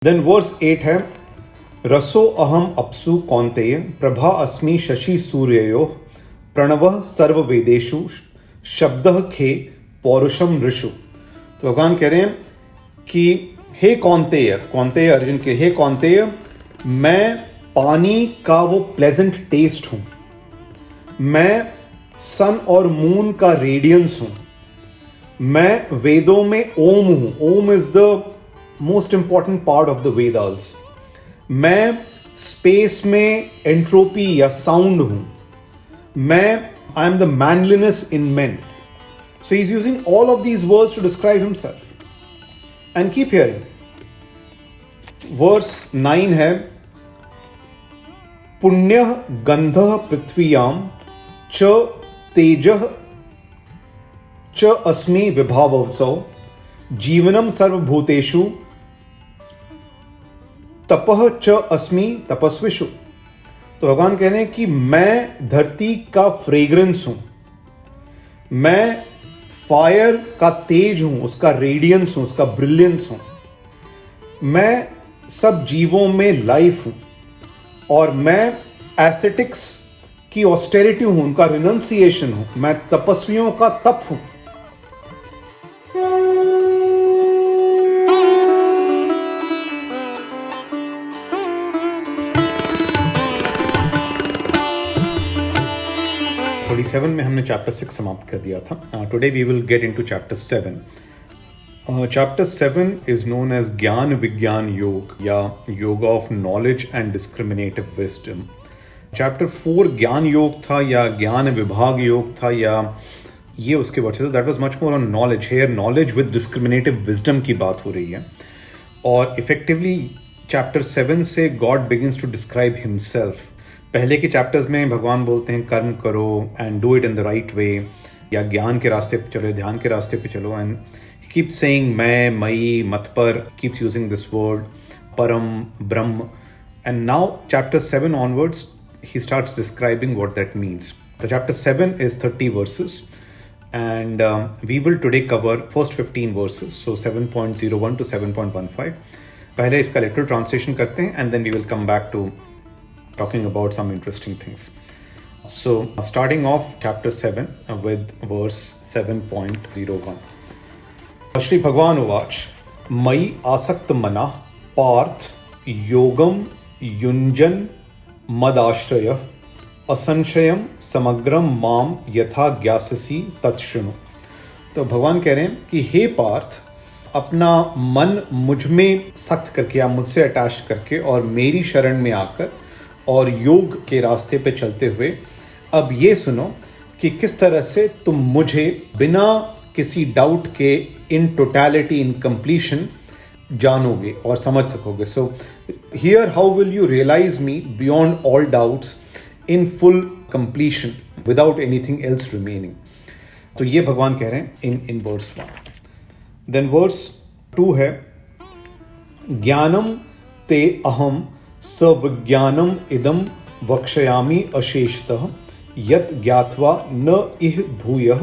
Then verse 8 है रसो अहम अप्सु कौन्तेय प्रभा अस्मि शशि सूर्ययो प्रणवः सर्व वेदेषु शब्दः खे पौरुषम ऋषु। तो भगवान कह रहे हैं कि हे कौन्तेय, कौन्तेय अर्जुन के, हे कौन्तेय, मैं पानी का वो प्लेजेंट टेस्ट हूं, मैं सन और मून का रेडियंस हूं, मैं वेदों में ओम हूं। Om is the most important part of the Vedas. मैं स्पेस में एंट्रोपी या साउंड हूं, मैं I am the manliness in men. So he is using all of these words to describe himself and keep hearing. Verse 9 है पुण्यः गंधः पृथ्व्यां च तेजः च अस्मि विभावसौ जीवनम सर्वभूतेषु तपः च अस्मि तपस्विषु। तो भगवान कह रहे हैं कि मैं धरती का फ्रेग्रेंस हूं, मैं फायर का तेज हूं, उसका रेडियंस हूं, उसका ब्रिलियंस हूं, मैं सब जीवों में लाइफ हूं, और मैं एसेटिक्स की ऑस्टेरिटी हूं, उनका रिनंसिएशन हूं, मैं तपस्वियों का तप हूं। थोड़ी 7 में हमने चैप्टर 6 समाप्त कर दिया था। Today we will get into chapter 7। Chapter 7 is known as Gyan Vigyan Yog या Yog of knowledge and discriminative wisdom. Chapter 4 Gyan योग था या ज्ञान विभाग योग था, या ये उसके वर्ड से that was much more on knowledge. Here knowledge with discriminative wisdom की बात हो रही है, और इफेक्टिवली चैप्टर 7 से God begins to describe himself. पहले के चैप्टर्स में भगवान बोलते हैं कर्म करो and do it in the right way, या ज्ञान के रास्ते पे चलो, ध्यान के रास्ते पे चलो, एंड ही कीप्स सेइंग मैं, मई, मत पर, कीप्स यूजिंग दिस वर्ड परम, ब्रह्म। And now chapter 7 onwards he starts describing what that means. The chapter 7 is 30 verses, and we will today cover first 15 verses, so 7.01 to 7.15. पहले इसका literal translation करते हैं, and then we will come back to talking about some interesting things. So starting off chapter 7 with verse 7.01. Shri भगवान उवाच मयि आसक्त मनः पार्थ योगम युञ्जन मदाश्रय असंशयम समग्रम माम यथा ज्ञास्यसि तत्शृणु। तो भगवान कह रहे हैं कि हे पार्थ, अपना मन मुझ में सख्त करके या मुझसे अटैच करके और मेरी शरण में आकर और योग के रास्ते पे चलते हुए अब ये सुनो कि किस तरह से तुम मुझे बिना किसी डाउट के इन टोटलिटी, इन कंप्लीशन जानोगे और समझ सकोगे। So here how will you realise me beyond all doubts in full completion without anything else remaining. तो ये भगवान कह रहे हैं इन वर्स 1। देन वर्स 2 है ज्ञानम ते अहम सविज्ञानम इदम वक्ष्यामि अशेषतः यत् ज्ञात्वा न इह भूयः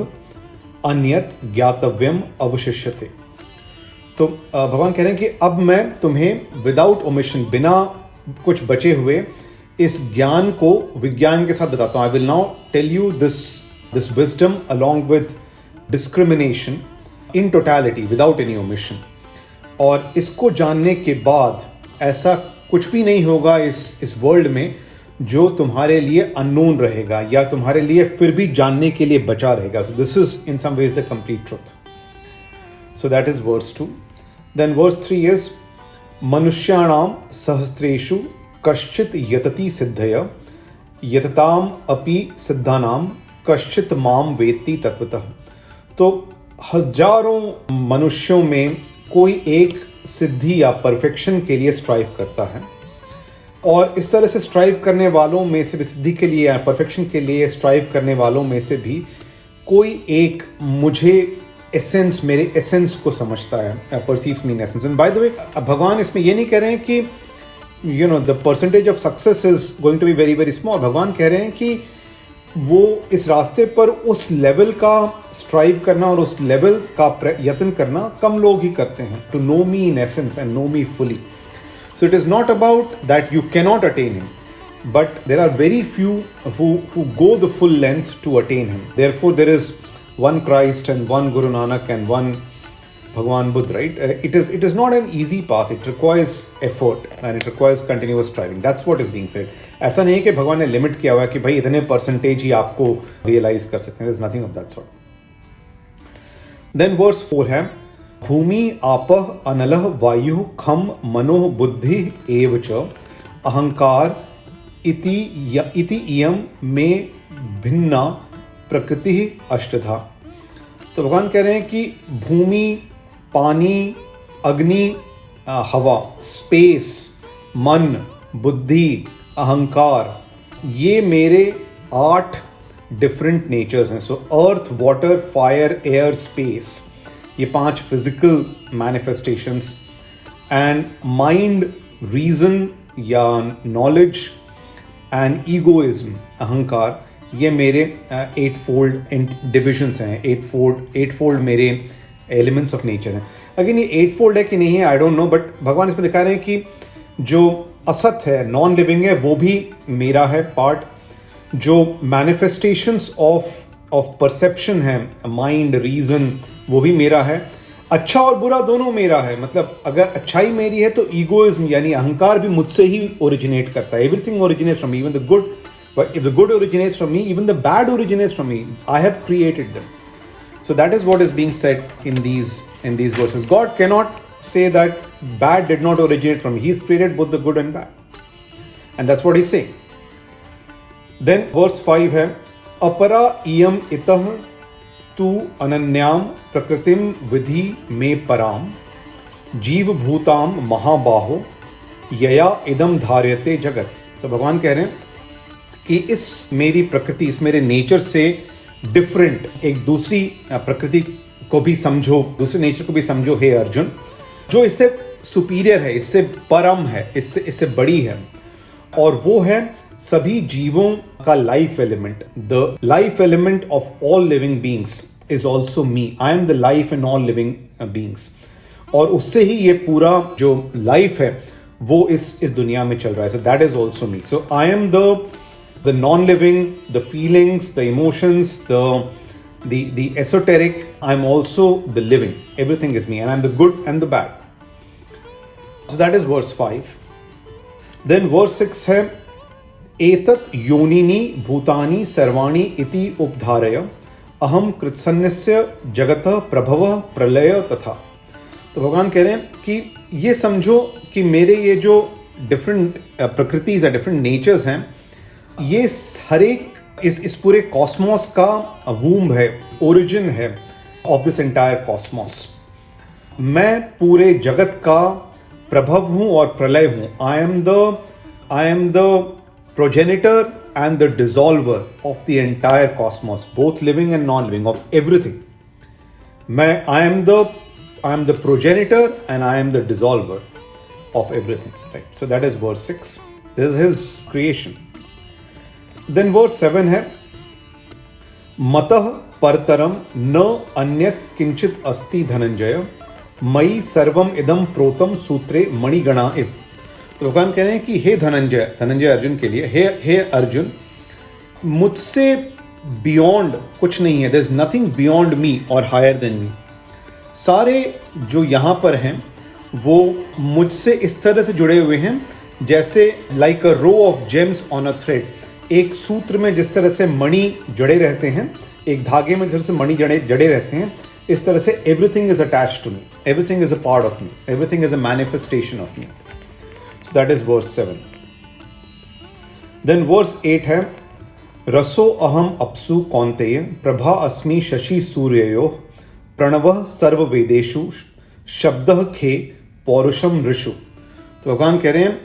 अन्यत् ज्ञातव्यम अवशिष्यते। तो भगवान कह रहे हैं कि अब मैं तुम्हें विदाउट ओमिशन, बिना कुछ बचे हुए, इस ज्ञान को विज्ञान के साथ बताता हूँ। I will now tell you this wisdom along with discrimination in totality without any omission. और इसको जानने के बाद ऐसा कुछ भी नहीं होगा इस वर्ल्ड में जो तुम्हारे लिए अननोन रहेगा या तुम्हारे लिए फिर भी जानने के लिए बचा रहेगा। So this is in some ways the complete truth. So that is verse 2। Then verse 3 is मनुष्याणाम सहस्रेषु कश्चित यतति सिद्धय यतताम अपि सिद्धानाम कश्चित माम वेत्ति तत्वतः। तो हजारों मनुष्यों में कोई एक सिद्धि या परफेक्शन के लिए स्ट्राइव करता है, और इस तरह से स्ट्राइव करने वालों में से भी, सिद्धि के लिए या परफेक्शन के लिए स्ट्राइव करने वालों में से भी कोई एक मुझे एसेंस, मेरे एसेंस को समझता है, perceives me in essence. And by the way भगवान इसमें ये नहीं कह रहे हैं कि you know the percentage of success is going to be very very small. भगवान कह रहे हैं कि वो इस रास्ते पर उस लेवल का स्ट्राइव करना और उस लेवल का यत्न करना कम लोग ही करते हैं, to know me in essence and know me fully. So it is not about that you cannot attain him, but there are very few who go the full length to attain him. Therefore, there is one Christ and one Guru Nanak and one Bhagwan Buddha, right? It is not an easy path. It requires effort and it requires continuous striving. That's what is being said. ऐसा नहीं है कि भगवान ने limit किया हुआ है कि भाई इतने परसेंटेज ही आपको रियलाइज कर सकते हैं. There's nothing of that sort. Then verse 4 है भूमि आपः अनलः वायु खम मनो बुद्धि एव च अहंकार इति इयम में भिन्ना प्रकृति अष्टधा. तो भगवान कह रहे हैं कि भूमि, पानी, अग्नि, हवा, स्पेस, मन, बुद्धि, अहंकार, ये मेरे 8 डिफरेंट नेचर्स हैं. So earth, water, fire, air, space, ये 5 physical manifestations. And mind, reason या नॉलेज एंड ईगोइज्म, अहंकार, ये मेरे 8 फोल्ड डिविजन्स हैं. 8 फोल्ड मेरे एलिमेंट्स ऑफ नेचर हैं. अगेन ये 8 फोल्ड है कि नहीं है आई डोंट नो, बट भगवान इसमें दिखा रहे हैं कि जो असत है, नॉन लिविंग है, वो भी मेरा है पार्ट. जो मैनिफेस्टेशंस ऑफ परसेप्शन है, माइंड, रीजन, वो भी मेरा है. अच्छा और बुरा दोनों मेरा है. मतलब अगर अच्छाई मेरी है तो ईगोइज्म यानी अहंकार भी मुझसे ही ओरिजिनेट करता है. Everything originates from me, even the good. But if the good originates from me, even the bad originates from me. I have created them. So that is what is being said in these verses. God cannot say that bad did not originate from me. He's created both the good and bad. And that's what he's saying. Then verse 5 है अपरा इयम इतः तु अनन्याम प्रकृतिम विधि में पराम जीव भूताम महाबाहो यया इदम धार्यते जगत. तो भगवान कह रहे हैं कि इस मेरी प्रकृति, इस मेरे नेचर से डिफरेंट एक दूसरी प्रकृति को भी समझो, दूसरे नेचर को भी समझो हे अर्जुन, जो इससे सुपीरियर है, इससे परम है, इससे बड़ी है. और वो है सभी जीवों का life element. The life element of all living beings is also me. I am the life in all living beings. और उससे ही ये पूरा जो लाइफ है वो इस दुनिया में चल रहा है. सो that is also me. So I am the non-living, the feelings, the emotions, the esoteric. I'm also the living. Everything is me, and I'm the good and the bad. So that is verse 5. Then verse 6 है एतत् योनिनी भूतानि सर्वाणि इति उपधारय अहम कृत्सन्नस्य जगतः प्रभवः प्रलय तथा. तो भगवान कह रहे हैं कि ये समझो कि मेरे ये जो डिफरेंट प्रकृतिज है, डिफरेंट नेचर्स हैं, ये हर एक इस पूरे कॉस्मोस का वूम्ब है, ओरिजिन है ऑफ दिस एंटायर कॉस्मोस. मैं पूरे जगत का प्रभव हूं और प्रलय हूं. I am the progenitor and the dissolver of the entire cosmos, both living and non living, of everything. I am the progenitor and I am the dissolver of everything. Right. So that is verse 6. This is his creation. Then verse 7 है मतः परतरम न अन्यत् किंचित अस्ति धनंजय मयि सर्वम इदम प्रोतम सूत्रे मणिगणा इव. तो भगवान कह रहे हैं कि हे धनंजय अर्जुन के लिए, हे अर्जुन, मुझसे बियॉन्ड कुछ नहीं है. There is nothing beyond me और हायर देन मी. सारे जो यहाँ पर हैं वो मुझसे इस तरह से जुड़े हुए हैं जैसे like a row of gems on a thread. एक सूत्र में जिस तरह से मणि जड़े रहते हैं, एक धागे में जिस तरह से मणि जड़े रहते हैं, इस तरह से everything is attached to me, everything is a part of me, everything is a manifestation of me. So that is verse 7. Then verse 8 है रसो अहम अप्सु कौन्तेय प्रभा अस्मि शशि सूर्ययोः प्रणवः सर्व वेदेषु शब्दः खे पौरुषम ऋषु. तो भगवान कह रहे हैं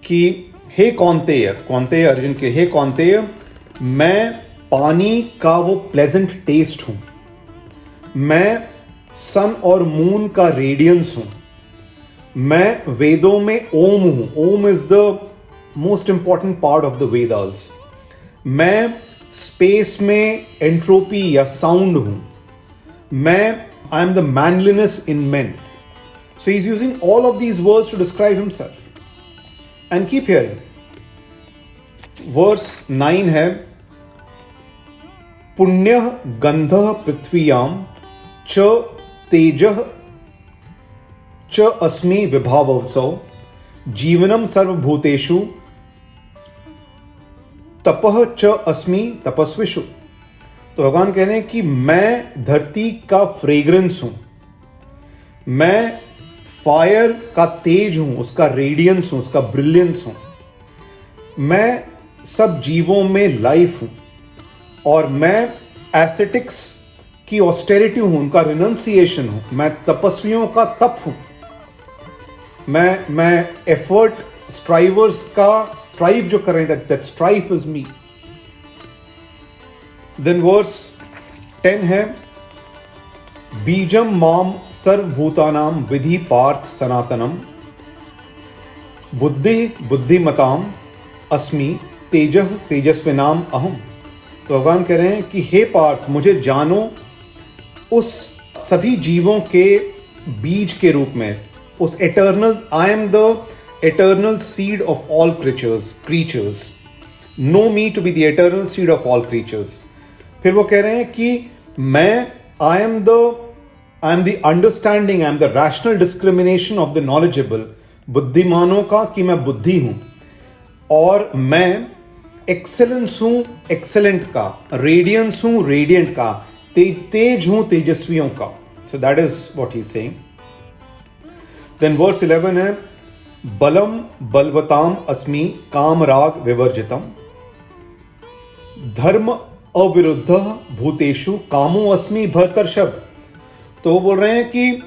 कि हे कौन्तेय अर्जुन के, हे कौन्तेय, मैं पानी का वो प्लेजेंट टेस्ट हूं. मैं सन और मून का रेडियंस हूं. मैं वेदों में ओम हूं. Om is the most important part of the Vedas. मैं स्पेस में एंट्रोपी या साउंड हूं. I am the manliness in men. So he is using all of these words to describe himself. and keep hearing. Verse 9 है पुण्यः गंधः पृथ्व्यां च तेजः च अस्मि विभावसौ जीवनम सर्वभूतेषु तपः च अस्मि तपस्विषु। तो भगवान कह रहे हैं कि मैं धरती का फ्रेग्रेंस हूं, मैं फायर का तेज हूं, उसका रेडियंस हूं, उसका ब्रिलियंस हूं, मैं सब जीवों में लाइफ हूं, और मैं एसेटिक्स की ऑस्टेरिटी हूं, उनका रिनंसिएशन हूं, मैं तपस्वियों का तप हूं, मैं एफर्ट स्ट्राइवर्स का स्ट्राइव जो कर रहे हैं, that strive is me. Then verse 10 है बीजम माम सर्वभूतानां विधि पार्थ सनातनम बुद्धि बुद्धिमताम अस्मि तेजः तेजस्विनाम अहम। तो भगवान कह रहे हैं कि हे पार्थ, मुझे जानो उस सभी जीवों के बीज के रूप में, उस eternal, I am the eternal seed of all creatures, know me to be the eternal seed of all creatures. फिर वो कह रहे हैं कि मैं I am the understanding, I am the rational discrimination of the knowledgeable, बुद्धिमानों का कि मैं बुद्धि हूं, और मैं एक्सेलेंस हूं एक्सेलेंट का, रेडियंस हूं रेडियंट का, तेज हूं तेजस्वियों का। So that is what he is saying. Then verse 11 है बलम बलवताम अस्मि काम राग विवर्जितम धर्म अविरुद्ध भूतेषु कामो अस्मि भरतर्षभ। तो वो बोल रहे हैं कि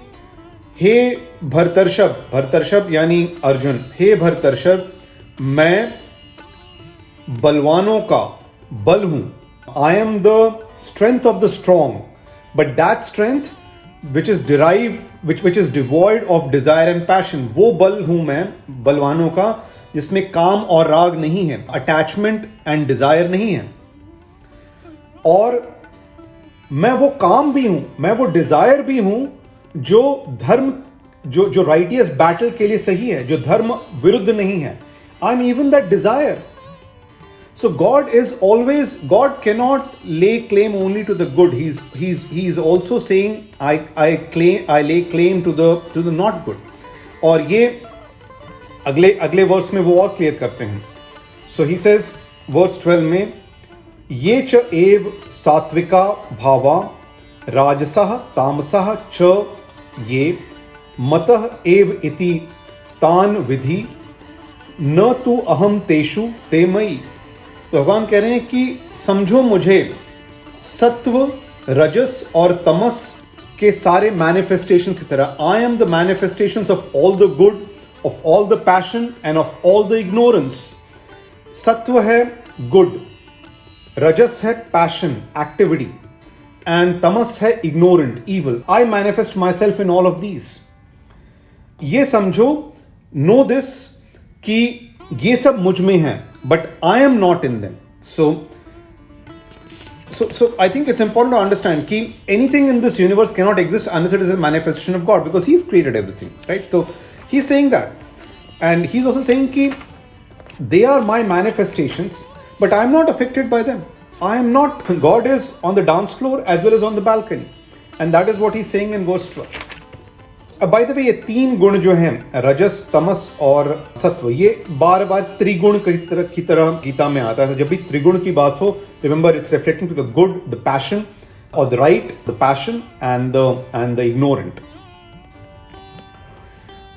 हे भरतर्षभ, भरतर्षभ यानी अर्जुन, हे भरतर्षभ, मैं बलवानों का बल हूं, I am the strength of the strong, but that strength which is derive which is devoid of desire and passion. वो बल हूं मैं बलवानों का जिसमें काम और राग नहीं है, अटैचमेंट एंड डिजायर नहीं है, और मैं वो काम भी हूं, मैं वो डिजायर भी हूं जो धर्म, जो राइटियस बैटल के लिए सही है, जो धर्म विरुद्ध नहीं है। I am even that desire. So God is always, God cannot lay claim only to the good. He is also saying I lay claim to the not good. और ये अगले वर्स में वो और क्लियर करते हैं। So he says verse 12 में ये च एव सात्विका भावा राजसः तामसः च ये मतः एव इति तान विधि न तु अहम तेषु ते मयि। तो भगवान कह रहे हैं कि समझो मुझे सत्व, रजस और तमस के सारे मैनिफेस्टेशन की तरह। आई am the manifestations of all the good, of all the passion end of all the ignorance. सत्व है गुड, रजस है पैशन, एक्टिविटी, एंड तमस है ignorant, evil. I manifest my self in all of these. ये समझो, no this, कि ये सब मुझ में है, but I am not in them. So I think it's important to understand that anything in this universe cannot exist unless it is a manifestation of God, because He's created everything, right? So He's saying that, and He's also saying that they are my manifestations, but I am not affected by them. I am not. God is on the dance floor as well as on the balcony, and that is what He's saying in verse 12. Bye the वे, ये तीन गुण जो हैं, रजस, तमस और सत्व, ये बार बार त्रिगुण की तरह गीता में आता है। जब भी त्रिगुण की बात हो, remember it's reflecting to the good, the passion, और the right, the passion and the ignorant.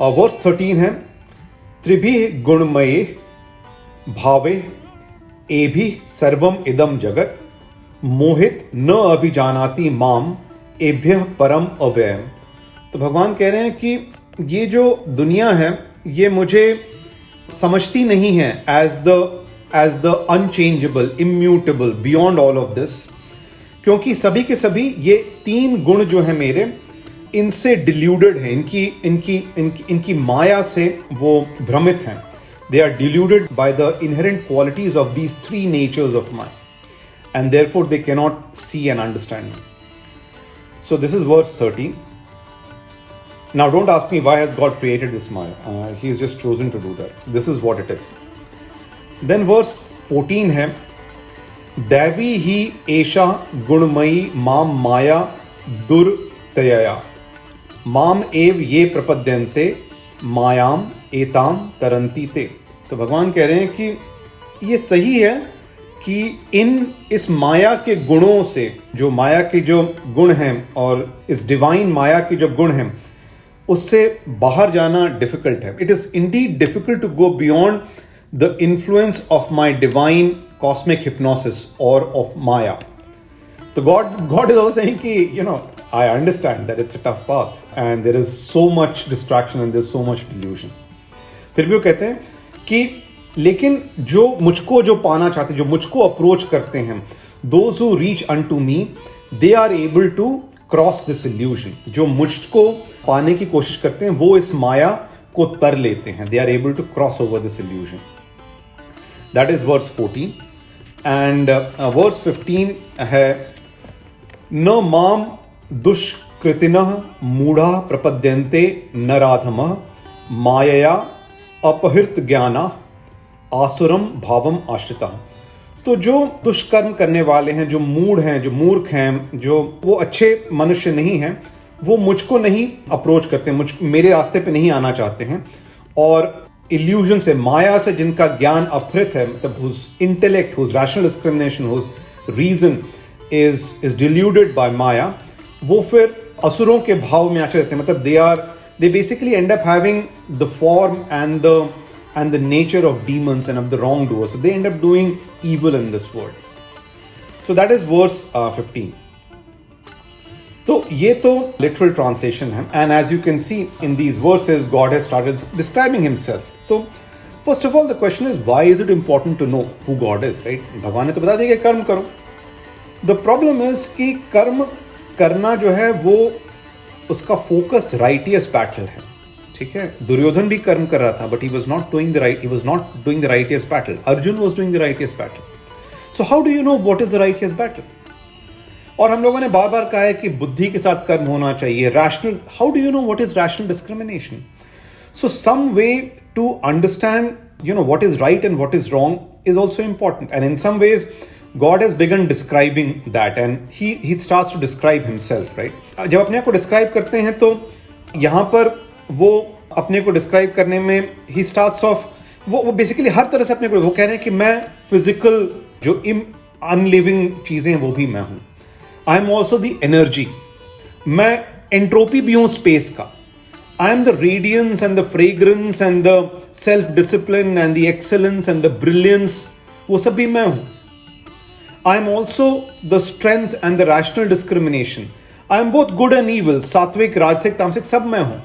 Verse 13 है त्रिभिः गुणमये भावे एभि सर्वम इदम जगत मोहित न अभिजानाति माम एभ्यः परम अव्ययम। तो भगवान कह रहे हैं कि ये जो दुनिया है ये मुझे समझती नहीं है as the unchangeable, immutable, beyond all of this, क्योंकि सभी के सभी ये तीन गुण जो है मेरे, इनसे डिल्यूडेड है, इनकी माया से वो भ्रमित हैं। They are deluded by the inherent qualities of these three natures of mind, and therefore they can not see and understand. So this is verse 13. Now, don't ask me why has God created this Maya. He has just chosen to do that. This is what it is. Then verse 14 है, दैवी ही एषा गुणमयी माम माया दुर्तयया माम एव ये प्रपद्यन्ते मायाम एताम तरंती ते। तो भगवान कह रहे हैं कि ये सही है कि इस माया के गुणों से, जो माया के जो गुण हैं और इस डिवाइन माया के जो गुण हैं, उससे बाहर जाना डिफिकल्ट है. It is indeed difficult to go beyond the influence of my divine cosmic hypnosis और ऑफ माया. तो God is also saying कि I understand that it's a tough path and there is so much distraction and there's so much delusion. फिर भी वो कहते हैं कि लेकिन जो मुझको जो पाना चाहते, जो मुझको अप्रोच करते हैं, those who reach unto me, they are able to cross this illusion. जो मुझको पाने की कोशिश करते हैं वो इस माया को तर लेते हैं. They are able to cross over this illusion. That is verse 14. And verse 15 है न माम दुष्कृतिनः मूढ़ा प्रपद्यन्ते नराधमः मायया अपहृत ज्ञाना आसुरम भावम आश्रिता. तो जो दुष्कर्म करने वाले हैं, जो मूढ़ हैं, जो मूर्ख हैं, जो वो अच्छे मनुष्य नहीं हैं, वो मुझको नहीं अप्रोच करते, मेरे रास्ते पे नहीं आना चाहते हैं, और इल्यूजन से, माया से जिनका ज्ञान अपहृत है, मतलब whose intellect, whose rational discrimination, whose reason is deluded by Maya, वो फिर असुरों के भाव में आचरित रहते हैं. मतलब they basically end up having the form and the nature of demons and of the wrongdoers. So they end up doing evil in this world. So that is verse 15. तो ये तो literal translation है, and as you can see in these verses, God has started describing himself. तो first of all, the question is, why is it important to know who God is, right? भगवान ने तो बता दिया कि कर्म करो. The problem is कि कर्म करना जो है वो उसका फोकस राइटियस बैटल है. ठीक है, दुर्योधन भी कर्म कर रहा था, but he was not doing the righteous battle. Arjun was doing the righteous battle. So how do you know what is the righteous battle? और हम लोगों ने बार बार कहा है कि बुद्धि के साथ कर्म होना चाहिए, rational. How do you know what is rational discrimination? So some way to understand what is right and what is wrong is also important, and in some ways God has begun describing that, and he starts to describe himself, right? जब अपने को describe करते हैं तो यहाँ पर वो अपने को डिस्क्राइब करने में he starts off, वो बेसिकली हर तरह से अपने को वो कह रहे हैं कि मैं फिजिकल जो अनलिविंग चीजें हैं वो भी मैं हूँ. I am also the energy, मैं एंट्रोपी भी हूँ स्पेस का. I am the radiance and the fragrance and the self discipline and the excellence and the brilliance, वो सब भी मैं हूँ. I am also the strength and the rational discrimination. I am both good and evil, सात्विक, राजसिक, तामसिक, सब मैं हूं.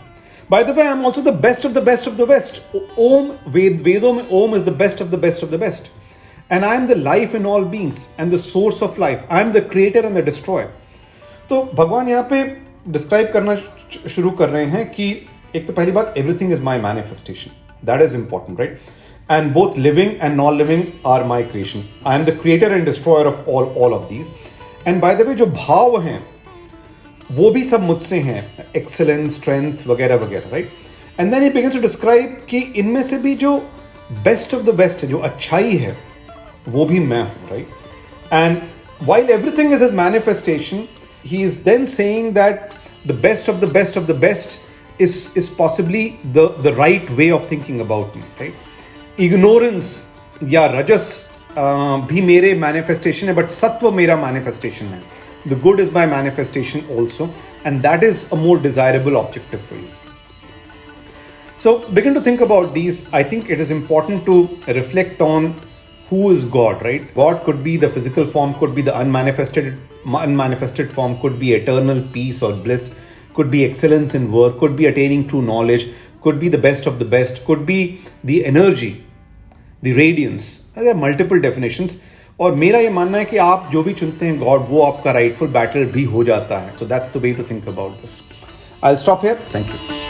By the way, I am also the best of the best of the best. Om, वेदों में Om is the best of the best of the best. And I am the life in all beings and the source of life. I am the creator and the destroyer. तो भगवान यहाँ पे describe करना शुरू कर रहे हैं कि एक तो पहली बात, everything is my manifestation. That is important, right? And both living and non-living are my creation. I am the creator and destroyer of all of these. And by the way, जो भाव हैं वो भी सब मुझसे हैं, excellence, strength वगैरह वगैरह, right? And then he begins to describe कि इनमें से भी जो best of the best है, जो अच्छाई है, वो भी मैं हूँ, right? And while everything is his manifestation, he is then saying that the best of the best of the best is possibly the right way of thinking about me, right? Ignorance या रजस भी मेरे manifestation है, but सत्व मेरा manifestation है. The good is my manifestation also, and that is a more desirable objective for you. So begin to think about these. I think it is important to reflect on who is God, right? God could be the physical form, could be the unmanifested form, could be eternal peace or bliss, could be excellence in work, could be attaining true knowledge, could be the best of the best, could be the energy, the radiance. There are multiple definitions. और मेरा ये मानना है कि आप जो भी चुनते हैं गॉड, वो आपका राइटफुल बैटल भी हो जाता है. So that's the way to think about this. I'll stop here. Thank you.